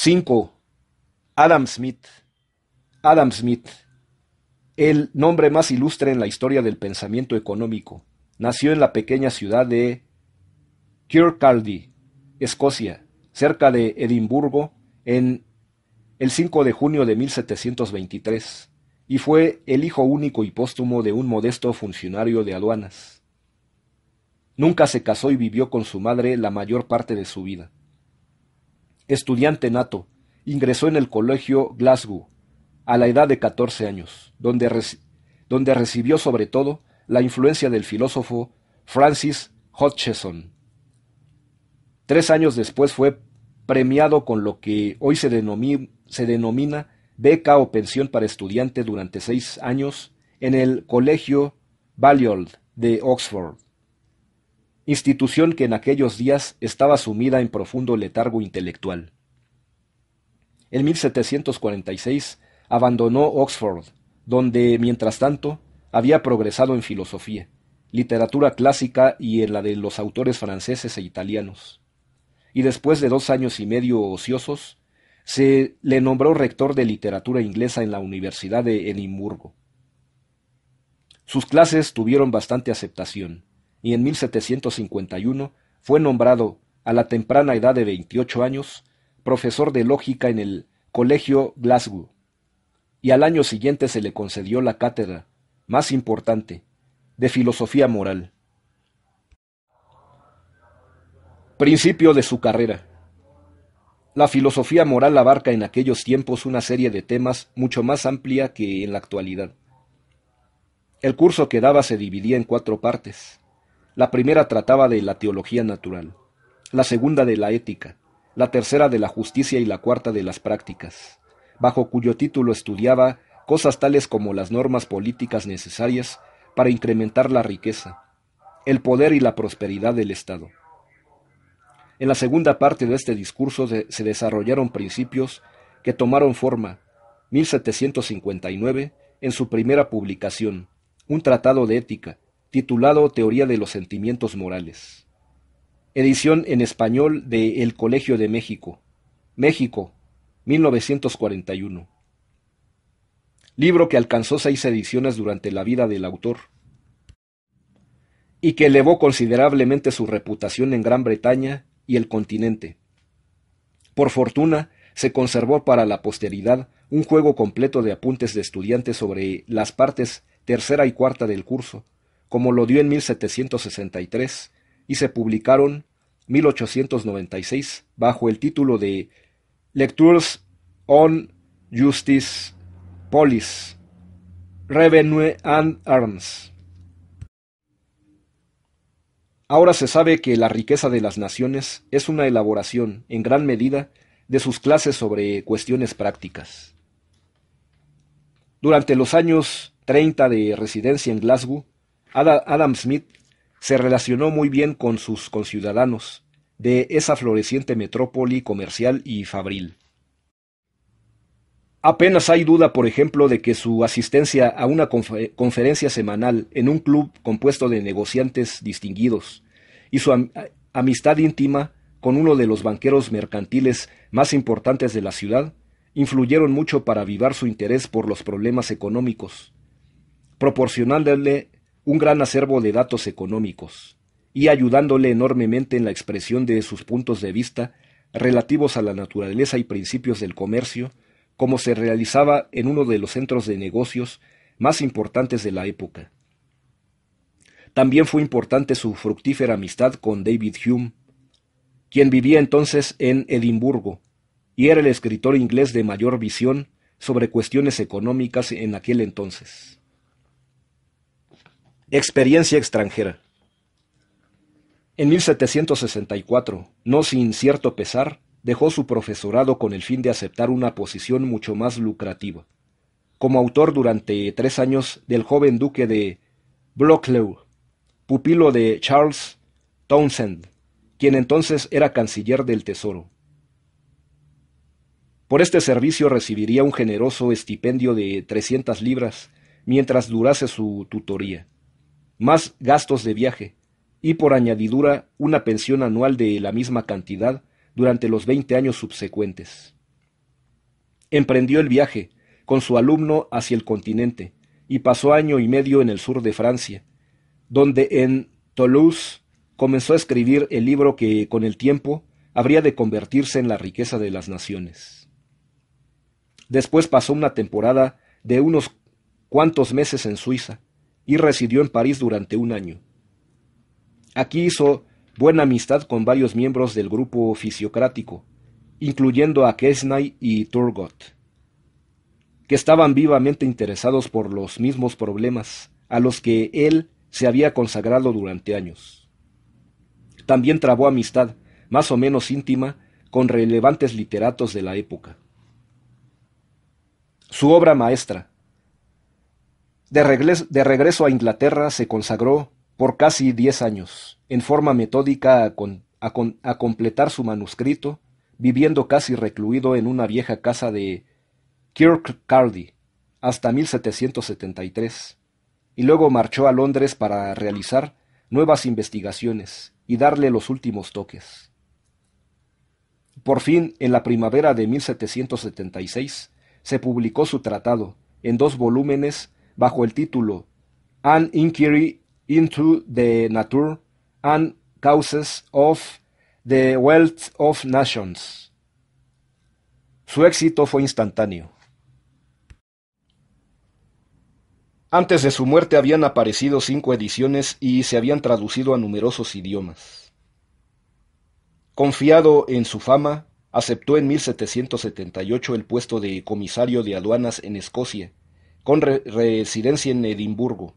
5. Adam Smith. Adam Smith, el nombre más ilustre en la historia del pensamiento económico, nació en la pequeña ciudad de Kirkcaldy, Escocia, cerca de Edimburgo, en el 5 de junio de 1723, y fue el hijo único y póstumo de un modesto funcionario de aduanas. Nunca se casó y vivió con su madre la mayor parte de su vida. Estudiante nato, ingresó en el colegio Glasgow a la edad de 14 años, donde recibió sobre todo la influencia del filósofo Francis Hodgson. 3 años después fue premiado con lo que hoy se denomina beca o pensión para estudiante durante 6 años en el Colegio Balliol de Oxford, institución que en aquellos días estaba sumida en profundo letargo intelectual. En 1746 abandonó Oxford, donde, mientras tanto, había progresado en filosofía, literatura clásica y en la de los autores franceses e italianos. Y después de 2 años y medio ociosos, se le nombró rector de literatura inglesa en la Universidad de Edimburgo. Sus clases tuvieron bastante aceptación, y en 1751 fue nombrado, a la temprana edad de 28 años, profesor de lógica en el Colegio Glasgow, y al año siguiente se le concedió la cátedra, más importante, de filosofía moral. Principio de su carrera. La filosofía moral abarca en aquellos tiempos una serie de temas mucho más amplia que en la actualidad. El curso que daba se dividía en 4 partes. La primera trataba de la teología natural, la segunda de la ética, la tercera de la justicia y la cuarta de las prácticas, bajo cuyo título estudiaba cosas tales como las normas políticas necesarias para incrementar la riqueza, el poder y la prosperidad del Estado. En la segunda parte de este discurso se desarrollaron principios que tomaron forma, 1759, en su primera publicación, un tratado de ética, titulado Teoría de los Sentimientos Morales. Edición en español de El Colegio de México, México, 1941. Libro que alcanzó 6 ediciones durante la vida del autor, y que elevó considerablemente su reputación en Gran Bretaña y el continente. Por fortuna, se conservó para la posteridad un juego completo de apuntes de estudiantes sobre las partes tercera y cuarta del curso, como lo dio en 1763, y se publicaron 1896 bajo el título de Lectures on Justice, Police, Revenue and Arms. Ahora se sabe que la riqueza de las naciones es una elaboración, en gran medida, de sus clases sobre cuestiones prácticas. Durante los años 30 de residencia en Glasgow, Adam Smith se relacionó muy bien con sus conciudadanos de esa floreciente metrópoli comercial y fabril. Apenas hay duda, por ejemplo, de que su asistencia a una conferencia semanal en un club compuesto de negociantes distinguidos y su amistad íntima con uno de los banqueros mercantiles más importantes de la ciudad influyeron mucho para avivar su interés por los problemas económicos, proporcionándole un gran acervo de datos económicos y ayudándole enormemente en la expresión de sus puntos de vista relativos a la naturaleza y principios del comercio, como se realizaba en uno de los centros de negocios más importantes de la época. También fue importante su fructífera amistad con David Hume, quien vivía entonces en Edimburgo, y era el escritor inglés de mayor visión sobre cuestiones económicas en aquel entonces. Experiencia extranjera. En 1764, no sin cierto pesar, dejó su profesorado con el fin de aceptar una posición mucho más lucrativa, como autor durante 3 años del joven duque de Buccleuch, pupilo de Charles Townshend, quien entonces era canciller del Tesoro. Por este servicio recibiría un generoso estipendio de 300 libras mientras durase su tutoría, más gastos de viaje, y por añadidura una pensión anual de la misma cantidad durante los 20 años subsecuentes. Emprendió el viaje, con su alumno, hacia el continente, y pasó año y medio en el sur de Francia, donde en Toulouse comenzó a escribir el libro que, con el tiempo, habría de convertirse en la riqueza de las naciones. Después pasó una temporada de unos cuantos meses en Suiza, y residió en París durante un año. Aquí hizo buena amistad con varios miembros del grupo fisiocrático, incluyendo a Quesnay y Turgot, que estaban vivamente interesados por los mismos problemas a los que él se había consagrado durante años. También trabó amistad, más o menos íntima, con relevantes literatos de la época. Su obra maestra. De regreso a Inglaterra se consagró por casi 10 años, en forma metódica a completar su manuscrito, viviendo casi recluido en una vieja casa de Kirkcaldy hasta 1773, y luego marchó a Londres para realizar nuevas investigaciones y darle los últimos toques. Por fin, en la primavera de 1776, se publicó su tratado, en 2 volúmenes, bajo el título An Inquiry into the Nature and Causes of the Wealth of Nations. Su éxito fue instantáneo. Antes de su muerte habían aparecido 5 ediciones y se habían traducido a numerosos idiomas. Confiado en su fama, aceptó en 1778 el puesto de comisario de aduanas en Escocia, con residencia en Edimburgo,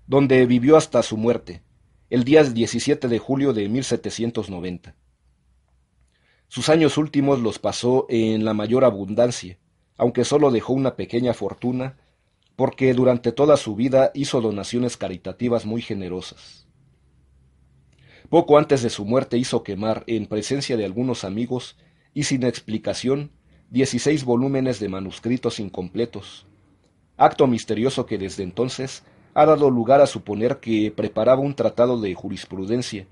donde vivió hasta su muerte, el día 17 de julio de 1790. Sus años últimos los pasó en la mayor abundancia, aunque solo dejó una pequeña fortuna, porque durante toda su vida hizo donaciones caritativas muy generosas. Poco antes de su muerte hizo quemar, en presencia de algunos amigos y sin explicación, 16 volúmenes de manuscritos incompletos, acto misterioso que desde entonces ha dado lugar a suponer que preparaba un tratado de jurisprudencia,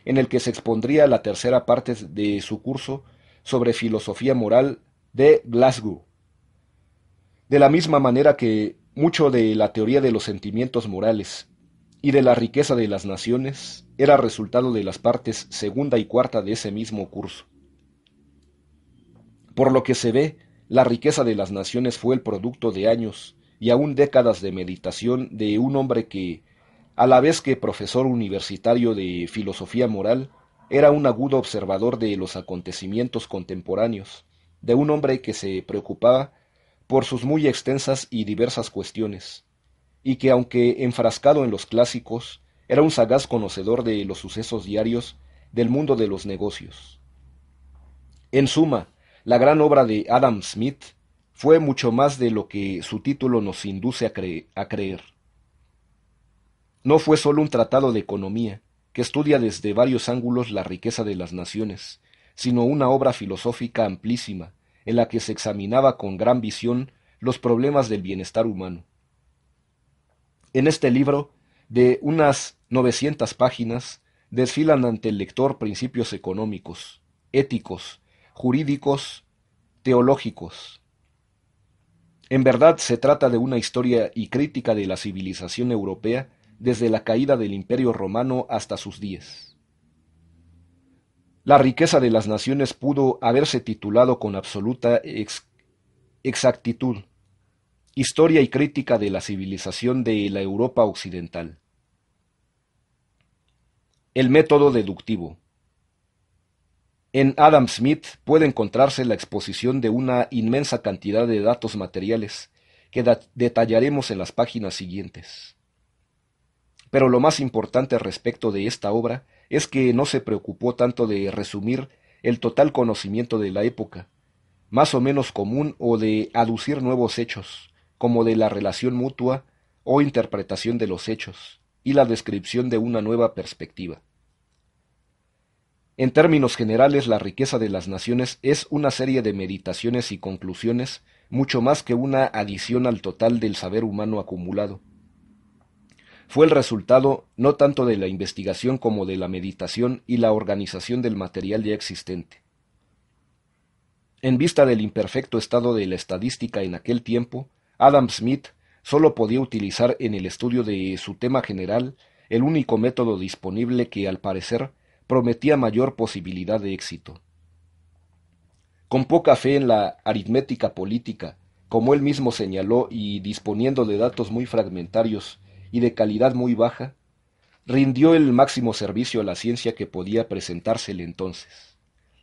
en el que se expondría la tercera parte de su curso sobre filosofía moral de Glasgow. De la misma manera que mucho de la teoría de los sentimientos morales y de la riqueza de las naciones era resultado de las partes segunda y cuarta de ese mismo curso. Por lo que se ve, la riqueza de las naciones fue el producto de años y aún décadas de meditación de un hombre que, a la vez que profesor universitario de filosofía moral, era un agudo observador de los acontecimientos contemporáneos, de un hombre que se preocupaba por sus muy extensas y diversas cuestiones, y que, aunque enfrascado en los clásicos, era un sagaz conocedor de los sucesos diarios del mundo de los negocios. En suma, la gran obra de Adam Smith fue mucho más de lo que su título nos induce a creer. No fue solo un tratado de economía, que estudia desde varios ángulos la riqueza de las naciones, sino una obra filosófica amplísima, en la que se examinaba con gran visión los problemas del bienestar humano. En este libro, de unas 900 páginas, desfilan ante el lector principios económicos, éticos, jurídicos, teológicos. En verdad se trata de una historia y crítica de la civilización europea desde la caída del Imperio Romano hasta sus días. La riqueza de las naciones pudo haberse titulado con absoluta exactitud: Historia y crítica de la civilización de la Europa occidental. El método deductivo. En Adam Smith puede encontrarse la exposición de una inmensa cantidad de datos materiales que detallaremos en las páginas siguientes. Pero lo más importante respecto de esta obra es que no se preocupó tanto de resumir el total conocimiento de la época, más o menos común, o de aducir nuevos hechos, como de la relación mutua o interpretación de los hechos, y la descripción de una nueva perspectiva. En términos generales, la riqueza de las naciones es una serie de meditaciones y conclusiones, mucho más que una adición al total del saber humano acumulado. Fue el resultado no tanto de la investigación como de la meditación y la organización del material ya existente. En vista del imperfecto estado de la estadística en aquel tiempo, Adam Smith solo podía utilizar en el estudio de su tema general el único método disponible que, al parecer, prometía mayor posibilidad de éxito. Con poca fe en la aritmética política, como él mismo señaló, y disponiendo de datos muy fragmentarios y de calidad muy baja, rindió el máximo servicio a la ciencia que podía presentársele entonces,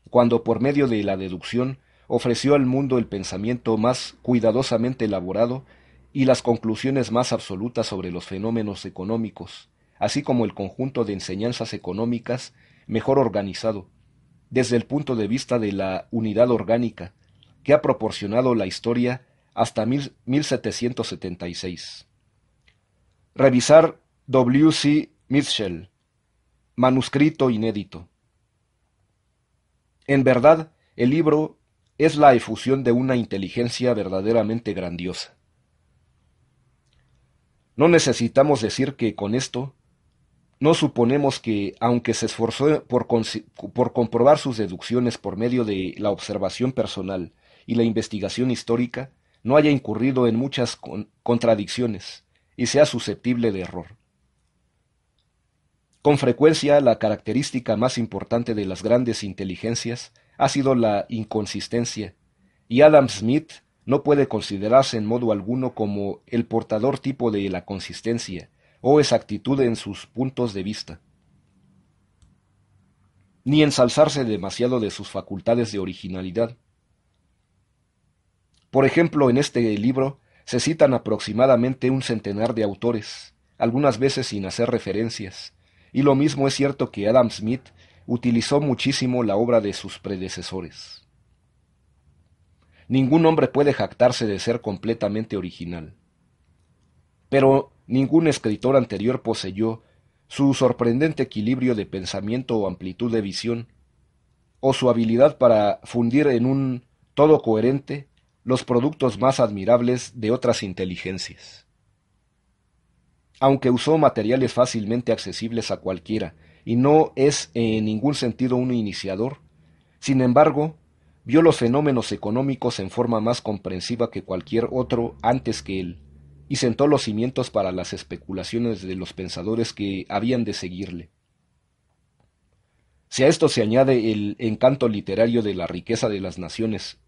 cuando por medio de la deducción ofreció al mundo el pensamiento más cuidadosamente elaborado y las conclusiones más absolutas sobre los fenómenos económicos, así como el conjunto de enseñanzas económicas mejor organizado, desde el punto de vista de la unidad orgánica, que ha proporcionado la historia hasta 1776. Revisar W. C. Mitchell, manuscrito inédito. En verdad, el libro es la efusión de una inteligencia verdaderamente grandiosa. No necesitamos decir que con esto no suponemos que, aunque se esforzó por comprobar sus deducciones por medio de la observación personal y la investigación histórica, no haya incurrido en muchas contradicciones y sea susceptible de error. Con frecuencia, la característica más importante de las grandes inteligencias ha sido la inconsistencia, y Adam Smith no puede considerarse en modo alguno como el portador tipo de la consistencia o exactitud en sus puntos de vista, ni ensalzarse demasiado de sus facultades de originalidad. Por ejemplo, en este libro se citan aproximadamente un centenar de autores, algunas veces sin hacer referencias, y lo mismo es cierto que Adam Smith utilizó muchísimo la obra de sus predecesores. Ningún hombre puede jactarse de ser completamente original. Pero ningún escritor anterior poseyó su sorprendente equilibrio de pensamiento o amplitud de visión, o su habilidad para fundir en un todo coherente los productos más admirables de otras inteligencias. Aunque usó materiales fácilmente accesibles a cualquiera, y no es en ningún sentido un iniciador, sin embargo, vio los fenómenos económicos en forma más comprensiva que cualquier otro antes que él, y sentó los cimientos para las especulaciones de los pensadores que habían de seguirle. Si a esto se añade el encanto literario de la riqueza de las naciones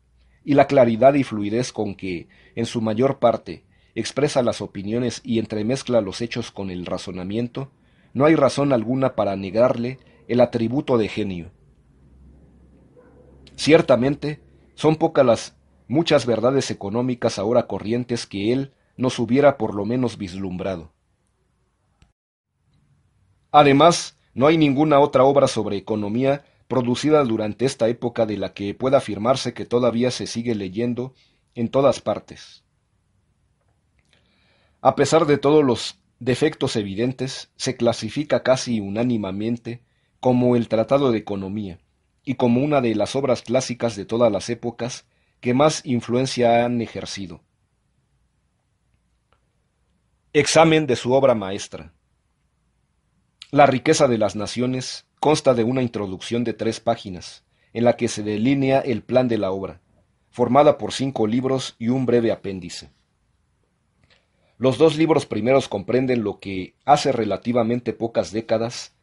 y la claridad y fluidez con que, en su mayor parte, expresa las opiniones y entremezcla los hechos con el razonamiento, no hay razón alguna para negarle el atributo de genio. Ciertamente, son pocas las muchas verdades económicas ahora corrientes que él nos hubiera por lo menos vislumbrado. Además, no hay ninguna otra obra sobre economía producida durante esta época de la que pueda afirmarse que todavía se sigue leyendo en todas partes. A pesar de todos los defectos evidentes, se clasifica casi unánimemente como el Tratado de Economía y como una de las obras clásicas de todas las épocas que más influencia han ejercido. Examen de su obra maestra. La riqueza de las naciones consta de una introducción de 3 páginas, en la que se delinea el plan de la obra, formada por 5 libros y un breve apéndice. Los 2 libros primeros comprenden lo que, hace relativamente pocas décadas,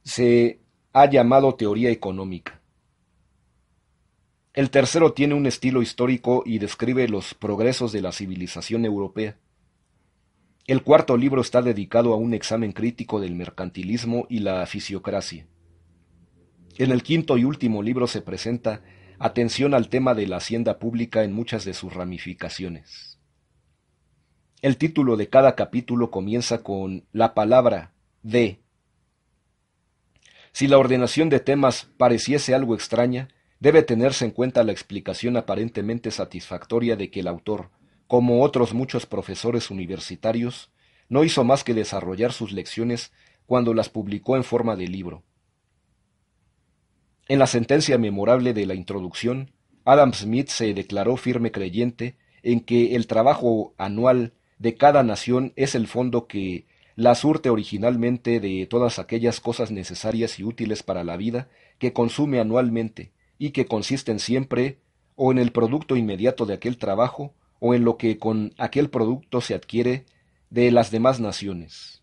se ha llamado teoría económica. El tercero tiene un estilo histórico y describe los progresos de la civilización europea. El cuarto libro está dedicado a un examen crítico del mercantilismo y la fisiocracia. En el quinto y último libro se presenta atención al tema de la hacienda pública en muchas de sus ramificaciones. El título de cada capítulo comienza con la palabra de. Si la ordenación de temas pareciese algo extraña, debe tenerse en cuenta la explicación aparentemente satisfactoria de que el autor, como otros muchos profesores universitarios, no hizo más que desarrollar sus lecciones cuando las publicó en forma de libro. En la sentencia memorable de la introducción, Adam Smith se declaró firme creyente en que el trabajo anual de cada nación es el fondo que la surte originalmente de todas aquellas cosas necesarias y útiles para la vida que consume anualmente y que consisten siempre o en el producto inmediato de aquel trabajo, o en lo que con aquel producto se adquiere de las demás naciones.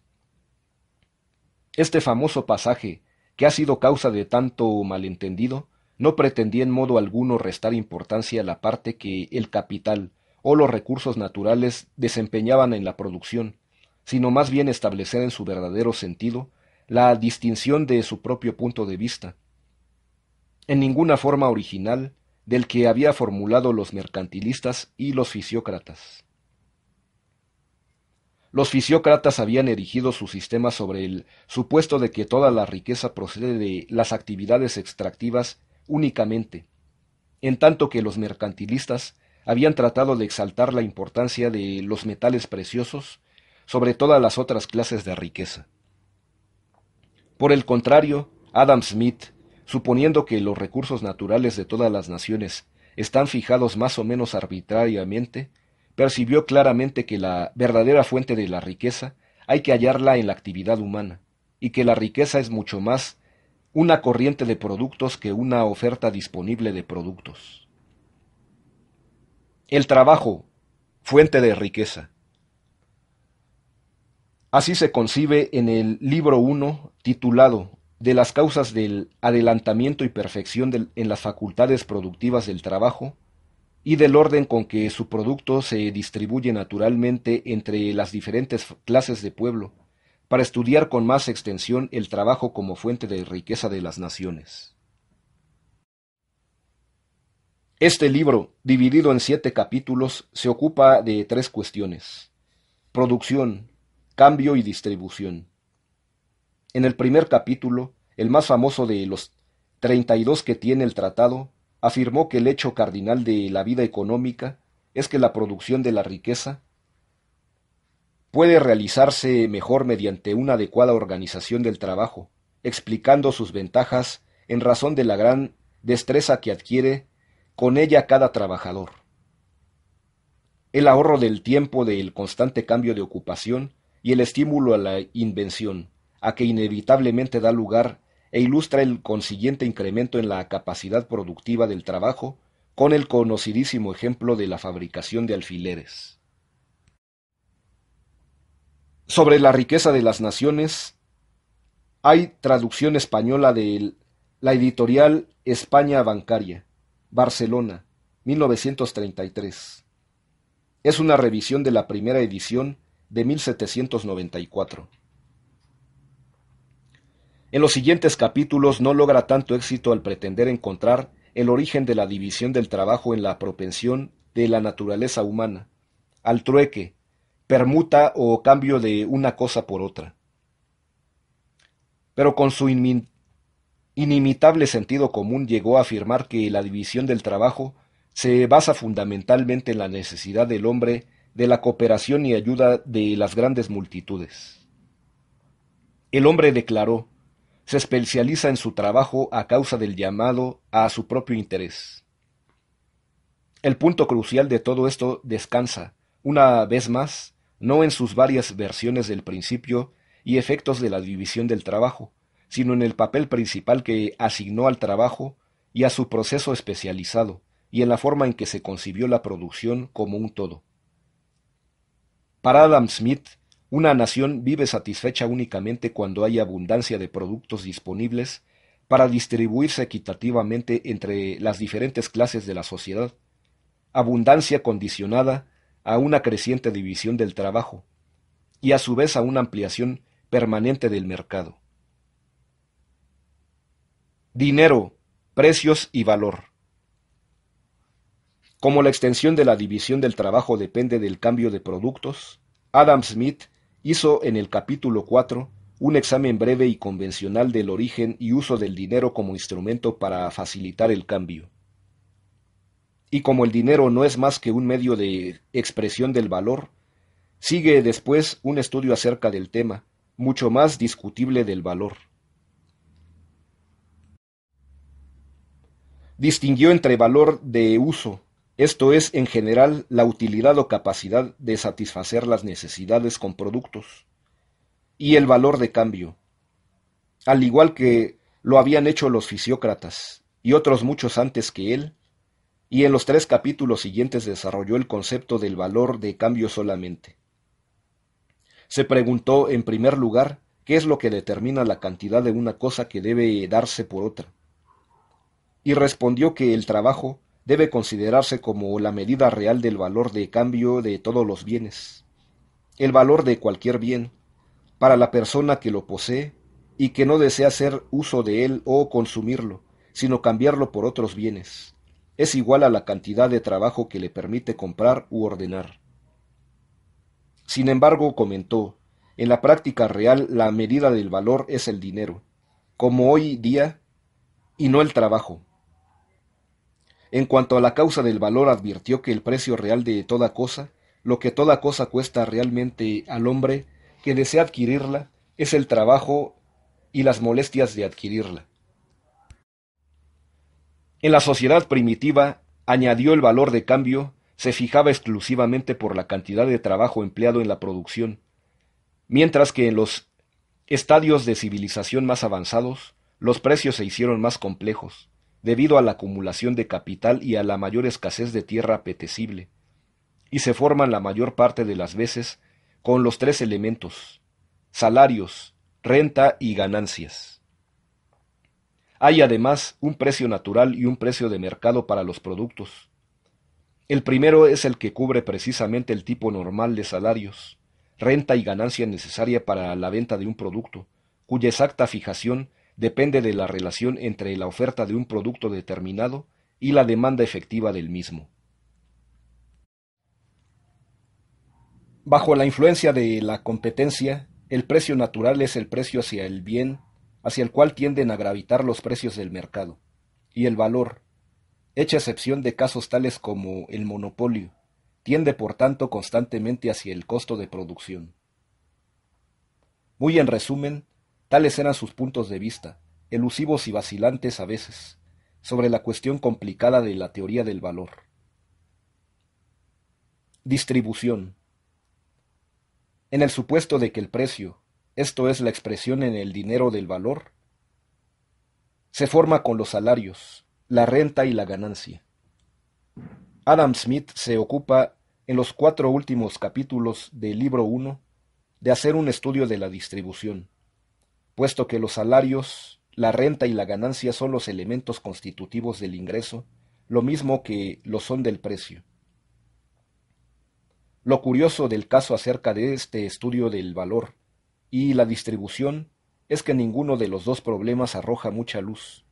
Este famoso pasaje, que ha sido causa de tanto malentendido, no pretendía en modo alguno restar importancia a la parte que el capital o los recursos naturales desempeñaban en la producción, sino más bien establecer en su verdadero sentido la distinción de su propio punto de vista, en ninguna forma original del que había formulado los mercantilistas y los fisiócratas. Los fisiócratas habían erigido su sistema sobre el supuesto de que toda la riqueza procede de las actividades extractivas únicamente, en tanto que los mercantilistas habían tratado de exaltar la importancia de los metales preciosos sobre todas las otras clases de riqueza. Por el contrario, Adam Smith, suponiendo que los recursos naturales de todas las naciones están fijados más o menos arbitrariamente, percibió claramente que la verdadera fuente de la riqueza hay que hallarla en la actividad humana, y que la riqueza es mucho más una corriente de productos que una oferta disponible de productos. El trabajo, fuente de riqueza. Así se concibe en el libro 1, titulado De las causas del adelantamiento y perfección en las facultades productivas del trabajo, y del orden con que su producto se distribuye naturalmente entre las diferentes clases de pueblo, para estudiar con más extensión el trabajo como fuente de riqueza de las naciones. Este libro, dividido en 7 capítulos, se ocupa de 3 cuestiones: producción, cambio y distribución. En el primer capítulo, el más famoso de los 32 que tiene el tratado, afirmó que el hecho cardinal de la vida económica es que la producción de la riqueza puede realizarse mejor mediante una adecuada organización del trabajo, explicando sus ventajas en razón de la gran destreza que adquiere con ella cada trabajador. El ahorro del tiempo del constante cambio de ocupación y el estímulo a la invención, a que inevitablemente da lugar e ilustra el consiguiente incremento en la capacidad productiva del trabajo, con el conocidísimo ejemplo de la fabricación de alfileres. Sobre la riqueza de las naciones, hay traducción española de la editorial España Bancaria, Barcelona, 1933. Es una revisión de la primera edición de 1794. En los siguientes capítulos no logra tanto éxito al pretender encontrar el origen de la división del trabajo en la propensión de la naturaleza humana, al trueque, permuta o cambio de una cosa por otra. Pero con su inimitable sentido común llegó a afirmar que la división del trabajo se basa fundamentalmente en la necesidad del hombre de la cooperación y ayuda de las grandes multitudes. El hombre, declaró, se especializa en su trabajo a causa del llamado a su propio interés. El punto crucial de todo esto descansa, una vez más, no en sus varias versiones del principio y efectos de la división del trabajo, sino en el papel principal que asignó al trabajo y a su proceso especializado, y en la forma en que se concibió la producción como un todo. Para Adam Smith, una nación vive satisfecha únicamente cuando hay abundancia de productos disponibles para distribuirse equitativamente entre las diferentes clases de la sociedad, abundancia condicionada a una creciente división del trabajo y a su vez a una ampliación permanente del mercado. Dinero, precios y valor. Como la extensión de la división del trabajo depende del cambio de productos, Adam Smith hizo en el capítulo 4 un examen breve y convencional del origen y uso del dinero como instrumento para facilitar el cambio. Y como el dinero no es más que un medio de expresión del valor, sigue después un estudio acerca del tema, mucho más discutible del valor. Distinguió entre valor de uso, esto es, en general, la utilidad o capacidad de satisfacer las necesidades con productos, y el valor de cambio, al igual que lo habían hecho los fisiócratas y otros muchos antes que él. y en los 3 capítulos siguientes desarrolló el concepto del valor de cambio solamente. Se preguntó, en primer lugar, qué es lo que determina la cantidad de una cosa que debe darse por otra, y respondió que el trabajo debe considerarse como la medida real del valor de cambio de todos los bienes, el valor de cualquier bien, para la persona que lo posee y que no desea hacer uso de él o consumirlo, sino cambiarlo por otros bienes. Es igual a la cantidad de trabajo que le permite comprar u ordenar. Sin embargo, comentó, en la práctica real la medida del valor es el dinero, como hoy día, y no el trabajo. En cuanto a la causa del valor, advirtió que el precio real de toda cosa, lo que toda cosa cuesta realmente al hombre que desea adquirirla, es el trabajo y las molestias de adquirirla. En la sociedad primitiva, añadió, el valor de cambio se fijaba exclusivamente por la cantidad de trabajo empleado en la producción, mientras que en los estadios de civilización más avanzados, los precios se hicieron más complejos, debido a la acumulación de capital y a la mayor escasez de tierra apetecible, y se forman la mayor parte de las veces con los 3 elementos: salarios, renta y ganancias. Hay además un precio natural y un precio de mercado para los productos. El primero es el que cubre precisamente el tipo normal de salarios, renta y ganancia necesaria para la venta de un producto, cuya exacta fijación depende de la relación entre la oferta de un producto determinado y la demanda efectiva del mismo. Bajo la influencia de la competencia, el precio natural es el precio hacia el bien, hacia el cual tienden a gravitar los precios del mercado, y el valor, hecha excepción de casos tales como el monopolio, tiende por tanto constantemente hacia el costo de producción. Muy en resumen, tales eran sus puntos de vista, elusivos y vacilantes a veces, sobre la cuestión complicada de la teoría del valor. Distribución. En el supuesto de que el precio, esto es la expresión en el dinero del valor, se forma con los salarios, la renta y la ganancia. Adam Smith se ocupa, en los 4 últimos capítulos del libro 1, de hacer un estudio de la distribución, puesto que los salarios, la renta y la ganancia son los elementos constitutivos del ingreso, lo mismo que lo son del precio. Lo curioso del caso acerca de este estudio del valor y la distribución es que ninguno de los dos problemas arroja mucha luz,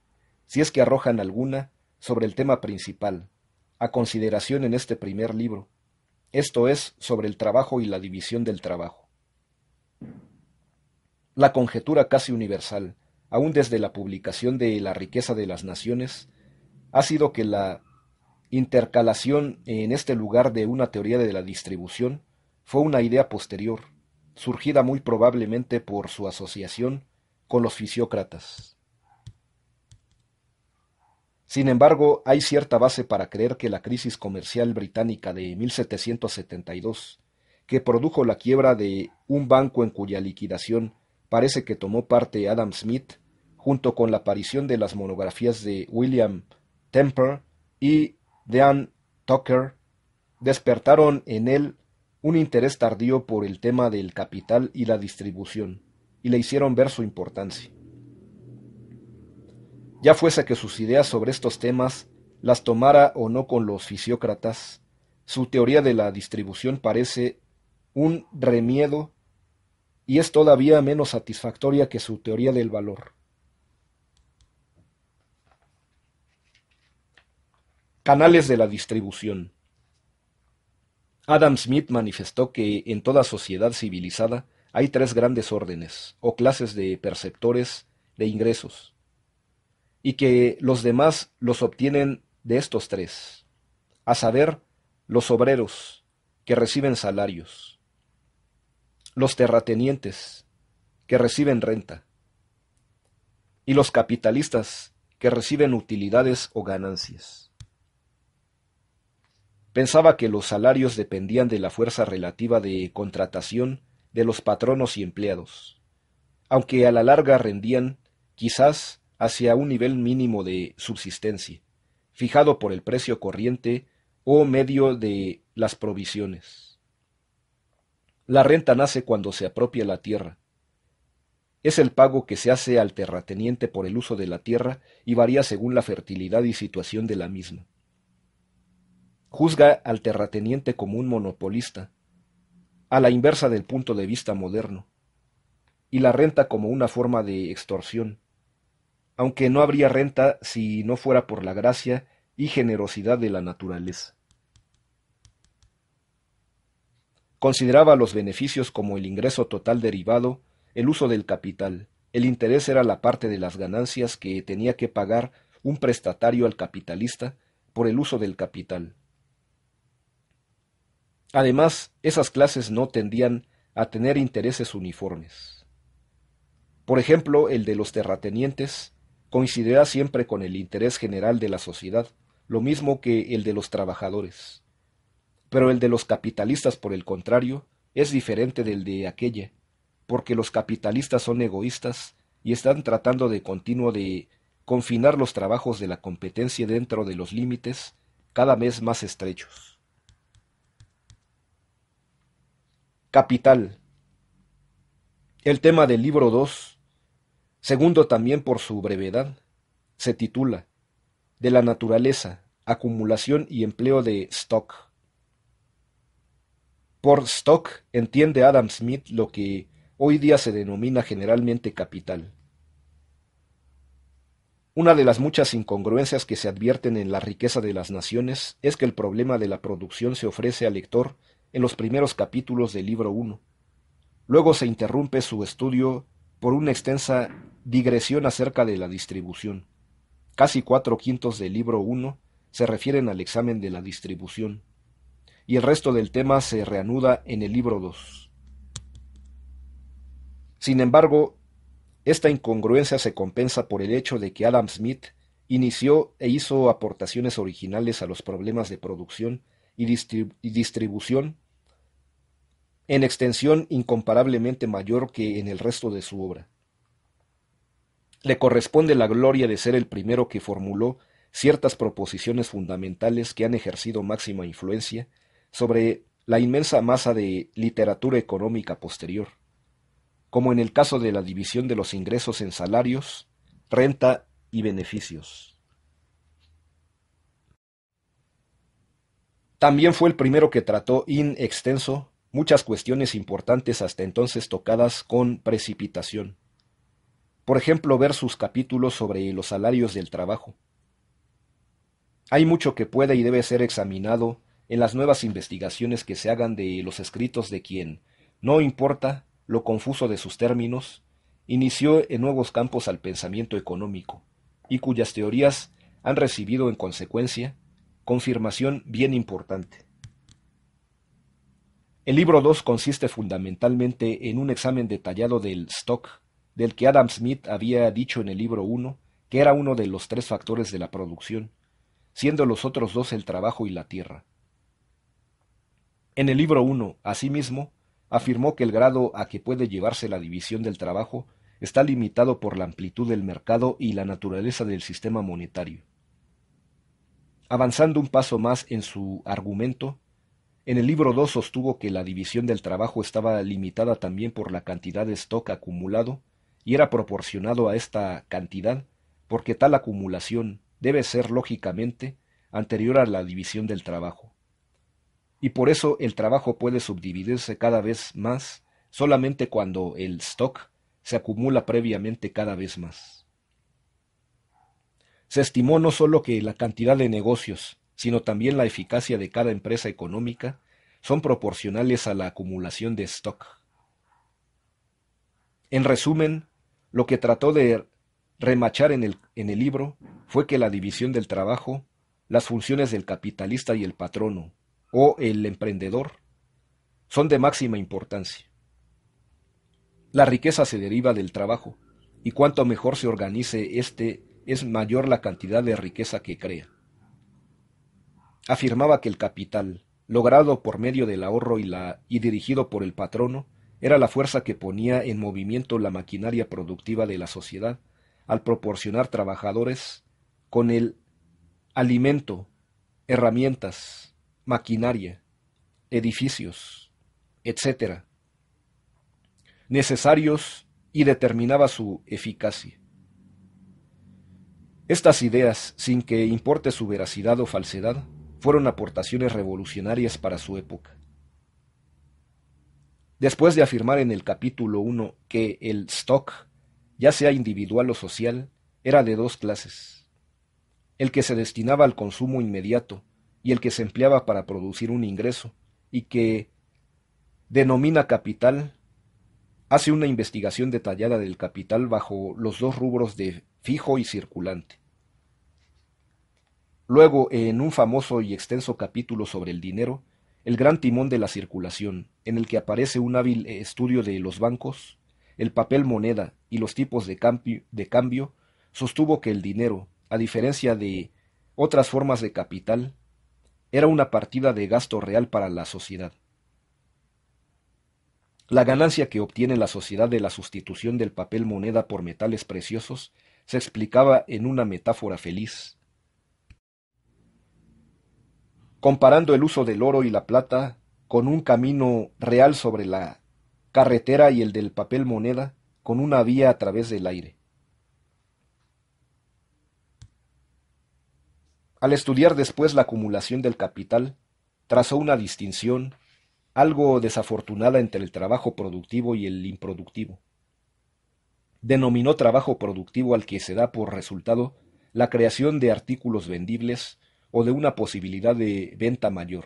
si es que arrojan alguna, sobre el tema principal, a consideración en este primer libro, esto es, sobre el trabajo y la división del trabajo. La conjetura casi universal, aún desde la publicación de La riqueza de las naciones, ha sido que la intercalación en este lugar de una teoría de la distribución fue una idea posterior, surgida muy probablemente por su asociación con los fisiócratas. Sin embargo, hay cierta base para creer que la crisis comercial británica de 1772, que produjo la quiebra de un banco en cuya liquidación parece que tomó parte Adam Smith, junto con la aparición de las monografías de William Temper y Dean Tucker, despertaron en él un interés tardío por el tema del capital y la distribución, y le hicieron ver su importancia. Ya fuese que sus ideas sobre estos temas las tomara o no con los fisiócratas, su teoría de la distribución parece un remiedo y es todavía menos satisfactoria que su teoría del valor. Canales de la distribución. Adam Smith manifestó que en toda sociedad civilizada hay 3 grandes órdenes o clases de perceptores de ingresos, y que los demás los obtienen de estos 3, a saber, los obreros, que reciben salarios, los terratenientes, que reciben renta, y los capitalistas, que reciben utilidades o ganancias. Pensaba que los salarios dependían de la fuerza relativa de contratación de los patronos y empleados, aunque a la larga rendían, quizás, hacia un nivel mínimo de subsistencia, fijado por el precio corriente o medio de las provisiones. La renta nace cuando se apropia la tierra. Es el pago que se hace al terrateniente por el uso de la tierra y varía según la fertilidad y situación de la misma. Juzga al terrateniente como un monopolista, a la inversa del punto de vista moderno, y la renta como una forma de extorsión, aunque no habría renta si no fuera por la gracia y generosidad de la naturaleza. Consideraba los beneficios como el ingreso total derivado, el uso del capital. El interés era la parte de las ganancias que tenía que pagar un prestatario al capitalista por el uso del capital. Además, esas clases no tendían a tener intereses uniformes. Por ejemplo, el de los terratenientes coincidirá siempre con el interés general de la sociedad, lo mismo que el de los trabajadores. Pero el de los capitalistas, por el contrario, es diferente del de aquella, porque los capitalistas son egoístas y están tratando de continuo de confinar los trabajos de la competencia dentro de los límites cada vez más estrechos. Capital. El tema del libro 2, segundo también por su brevedad, se titula De la naturaleza, acumulación y empleo de stock. Por stock entiende Adam Smith lo que hoy día se denomina generalmente capital. Una de las muchas incongruencias que se advierten en la riqueza de las naciones es que el problema de la producción se ofrece al lector en los primeros capítulos del libro 1. Luego se interrumpe su estudio por una extensa digresión acerca de la distribución. Casi 4/5 del libro 1 se refieren al examen de la distribución, y el resto del tema se reanuda en el libro 2. Sin embargo, esta incongruencia se compensa por el hecho de que Adam Smith inició e hizo aportaciones originales a los problemas de producción y distribución en extensión incomparablemente mayor que en el resto de su obra. Le corresponde la gloria de ser el primero que formuló ciertas proposiciones fundamentales que han ejercido máxima influencia sobre la inmensa masa de literatura económica posterior, como en el caso de la división de los ingresos en salarios, renta y beneficios. También fue el primero que trató in extenso muchas cuestiones importantes hasta entonces tocadas con precipitación. Por ejemplo, ver sus capítulos sobre los salarios del trabajo. Hay mucho que puede y debe ser examinado en las nuevas investigaciones que se hagan de los escritos de quien, no importa lo confuso de sus términos, inició en nuevos campos al pensamiento económico, y cuyas teorías han recibido en consecuencia confirmación bien importante. El libro 2 consiste fundamentalmente en un examen detallado del stock, del que Adam Smith había dicho en el libro 1 que era uno de los 3 factores de la producción, siendo los otros 2 el trabajo y la tierra. En el libro 1, asimismo, afirmó que el grado a que puede llevarse la división del trabajo está limitado por la amplitud del mercado y la naturaleza del sistema monetario. Avanzando un paso más en su argumento, en el libro 2 sostuvo que la división del trabajo estaba limitada también por la cantidad de stock acumulado y era proporcionado a esta cantidad porque tal acumulación debe ser lógicamente anterior a la división del trabajo. Y por eso el trabajo puede subdividirse cada vez más solamente cuando el stock se acumula previamente cada vez más. Se estimó no solo que la cantidad de negocios, sino también la eficacia de cada empresa económica son proporcionales a la acumulación de stock. En resumen, lo que trató de remachar en el libro fue que la división del trabajo, las funciones del capitalista y el patrono, o el emprendedor, son de máxima importancia. La riqueza se deriva del trabajo, y cuanto mejor se organice éste, es mayor la cantidad de riqueza que crea. Afirmaba que el capital, logrado por medio del ahorro y dirigido por el patrono, era la fuerza que ponía en movimiento la maquinaria productiva de la sociedad, al proporcionar trabajadores con el alimento, herramientas, maquinaria, edificios, etc., necesarios y determinaba su eficacia. Estas ideas, sin que importe su veracidad o falsedad, fueron aportaciones revolucionarias para su época. Después de afirmar en el capítulo 1 que el stock, ya sea individual o social, era de dos clases: el que se destinaba al consumo inmediato y el que se empleaba para producir un ingreso, y que denomina capital, hace una investigación detallada del capital bajo los dos rubros de fijo y circulante. Luego, en un famoso y extenso capítulo sobre el dinero, el gran timón de la circulación, en el que aparece un hábil estudio de los bancos, el papel moneda y los tipos de cambio, sostuvo que el dinero, a diferencia de otras formas de capital, era una partida de gasto real para la sociedad. La ganancia que obtiene la sociedad de la sustitución del papel moneda por metales preciosos se explicaba en una metáfora feliz, comparando el uso del oro y la plata con un camino real sobre la carretera y el del papel moneda con una vía a través del aire. Al estudiar después la acumulación del capital, trazó una distinción algo desafortunada entre el trabajo productivo y el improductivo. Denominó trabajo productivo al que se da por resultado la creación de artículos vendibles o de una posibilidad de venta mayor,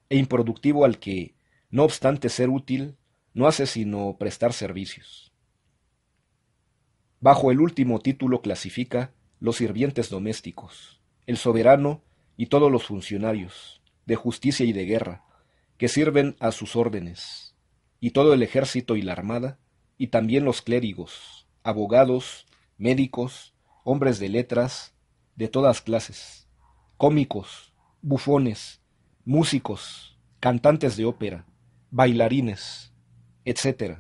e improductivo al que, no obstante ser útil, no hace sino prestar servicios. Bajo el último título clasifica los sirvientes domésticos, el soberano y todos los funcionarios, de justicia y de guerra, que sirven a sus órdenes, y todo el ejército y la armada, y también los clérigos, abogados, médicos, hombres de letras, de todas clases, cómicos, bufones, músicos, cantantes de ópera, bailarines, etc.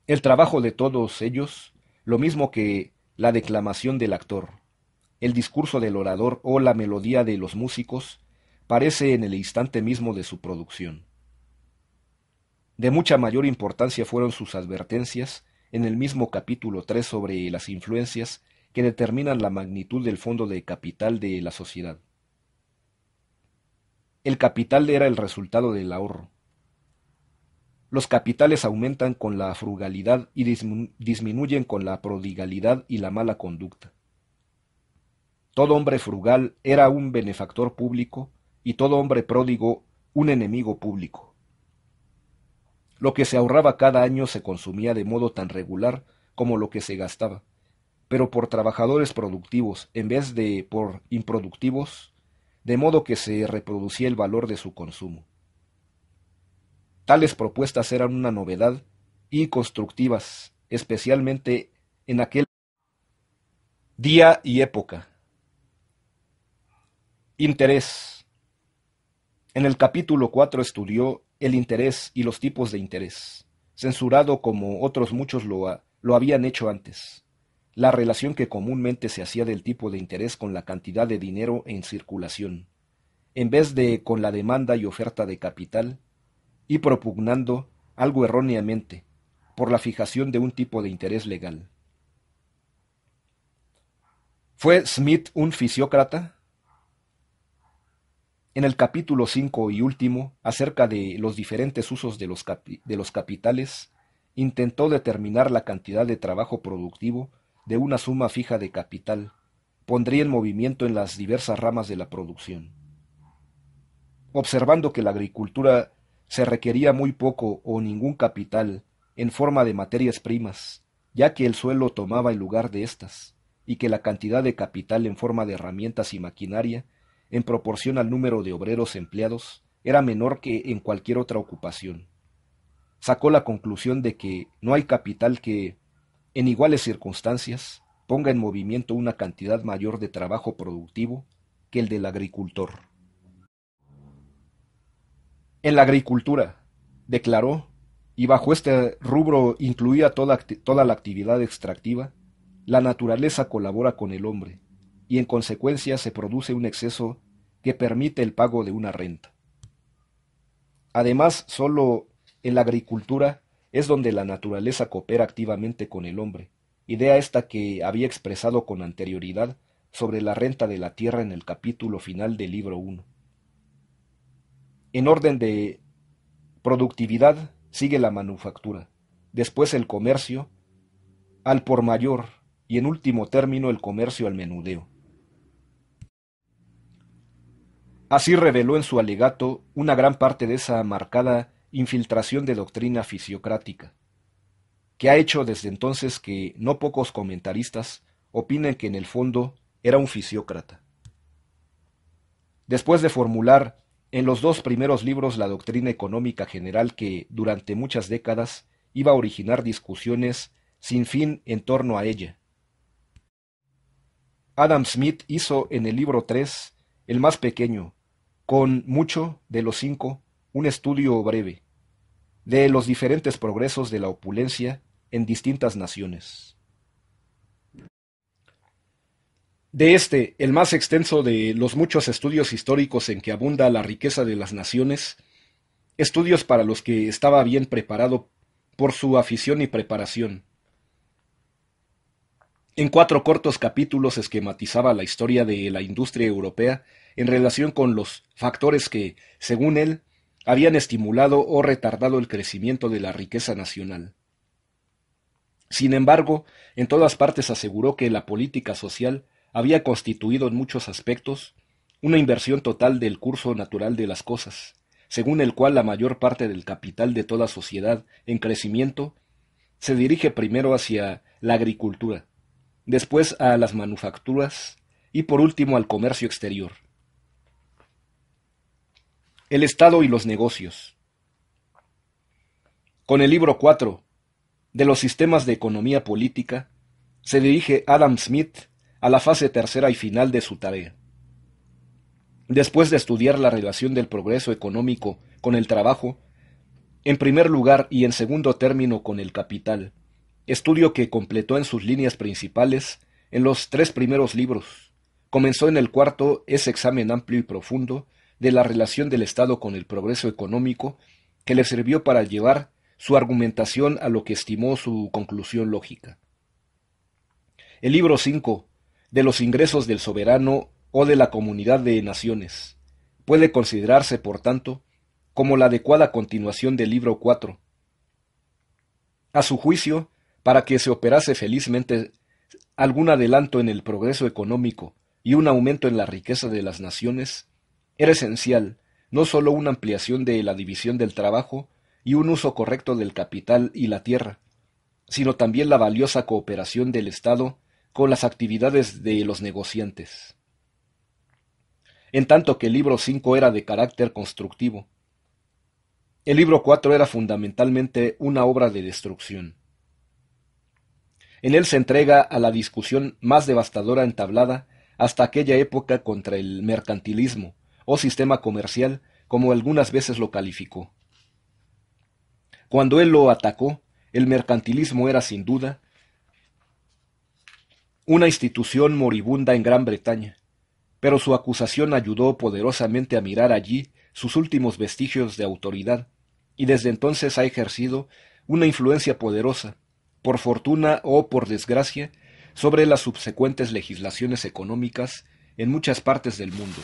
El trabajo de todos ellos, lo mismo que la declamación del actor, el discurso del orador o la melodía de los músicos, parece en el instante mismo de su producción. De mucha mayor importancia fueron sus advertencias en el mismo capítulo 3 sobre las influencias que determinan la magnitud del fondo de capital de la sociedad. El capital era el resultado del ahorro. Los capitales aumentan con la frugalidad y disminuyen con la prodigalidad y la mala conducta. Todo hombre frugal era un benefactor público y todo hombre pródigo un enemigo público. Lo que se ahorraba cada año se consumía de modo tan regular como lo que se gastaba, pero por trabajadores productivos en vez de por improductivos, de modo que se reproducía el valor de su consumo. Tales propuestas eran una novedad y constructivas, especialmente en aquel día y época. Interés. En el capítulo 4 estudió el interés y los tipos de interés, censurado como otros muchos lo habían hecho antes, la relación que comúnmente se hacía del tipo de interés con la cantidad de dinero en circulación, en vez de con la demanda y oferta de capital, y propugnando, algo erróneamente, por la fijación de un tipo de interés legal. ¿Fue Smith un fisiócrata? En el capítulo 5 y último, acerca de los diferentes usos de los capitales, intentó determinar la cantidad de trabajo productivo de una suma fija de capital, pondría en movimiento en las diversas ramas de la producción. Observando que la agricultura se requería muy poco o ningún capital en forma de materias primas, ya que el suelo tomaba el lugar de éstas, y que la cantidad de capital en forma de herramientas y maquinaria, en proporción al número de obreros empleados, era menor que en cualquier otra ocupación. Sacó la conclusión de que no hay capital que, en iguales circunstancias, ponga en movimiento una cantidad mayor de trabajo productivo que el del agricultor. En la agricultura, declaró, y bajo este rubro incluía toda la actividad extractiva, la naturaleza colabora con el hombre, y en consecuencia se produce un exceso que permite el pago de una renta. Además, solo en la agricultura es donde la naturaleza coopera activamente con el hombre, idea esta que había expresado con anterioridad sobre la renta de la tierra en el capítulo final del libro 1. En orden de productividad sigue la manufactura, después el comercio al por mayor y en último término el comercio al menudeo. Así reveló en su alegato una gran parte de esa marcada infiltración de doctrina fisiocrática, que ha hecho desde entonces que no pocos comentaristas opinen que en el fondo era un fisiócrata. Después de formular en los dos primeros libros la doctrina económica general que durante muchas décadas iba a originar discusiones sin fin en torno a ella, Adam Smith hizo en el libro 3, el más pequeño, con mucho de los 5, un estudio breve de los diferentes progresos de la opulencia en distintas naciones. De este, el más extenso de los muchos estudios históricos en que abunda la riqueza de las naciones, estudios para los que estaba bien preparado por su afición y preparación. En 4 cortos capítulos esquematizaba la historia de la industria europea en relación con los factores que, según él, habían estimulado o retardado el crecimiento de la riqueza nacional. Sin embargo, en todas partes aseguró que la política social había constituido en muchos aspectos una inversión total del curso natural de las cosas, según el cual la mayor parte del capital de toda sociedad en crecimiento se dirige primero hacia la agricultura, después a las manufacturas y por último al comercio exterior. El Estado y los negocios. Con el libro 4 de los sistemas de economía política, se dirige Adam Smith a la fase tercera y final de su tarea. Después de estudiar la relación del progreso económico con el trabajo, en primer lugar y en segundo término con el capital, estudio que completó en sus líneas principales en los 3 primeros libros, comenzó en el cuarto ese examen amplio y profundo de la relación del Estado con el progreso económico que le sirvió para llevar su argumentación a lo que estimó su conclusión lógica. El libro 5, de los ingresos del soberano o de la comunidad de naciones, puede considerarse, por tanto, como la adecuada continuación del libro 4. A su juicio, para que se operase felizmente algún adelanto en el progreso económico y un aumento en la riqueza de las naciones, era esencial no sólo una ampliación de la división del trabajo y un uso correcto del capital y la tierra, sino también la valiosa cooperación del Estado con las actividades de los negociantes. En tanto que el libro 5 era de carácter constructivo, el libro 4 era fundamentalmente una obra de destrucción. En él se entrega a la discusión más devastadora entablada hasta aquella época contra el mercantilismo o sistema comercial, como algunas veces lo calificó. Cuando él lo atacó, el mercantilismo era sin duda una institución moribunda en Gran Bretaña, pero su acusación ayudó poderosamente a mirar allí sus últimos vestigios de autoridad, y desde entonces ha ejercido una influencia poderosa, por fortuna o por desgracia, sobre las subsecuentes legislaciones económicas en muchas partes del mundo.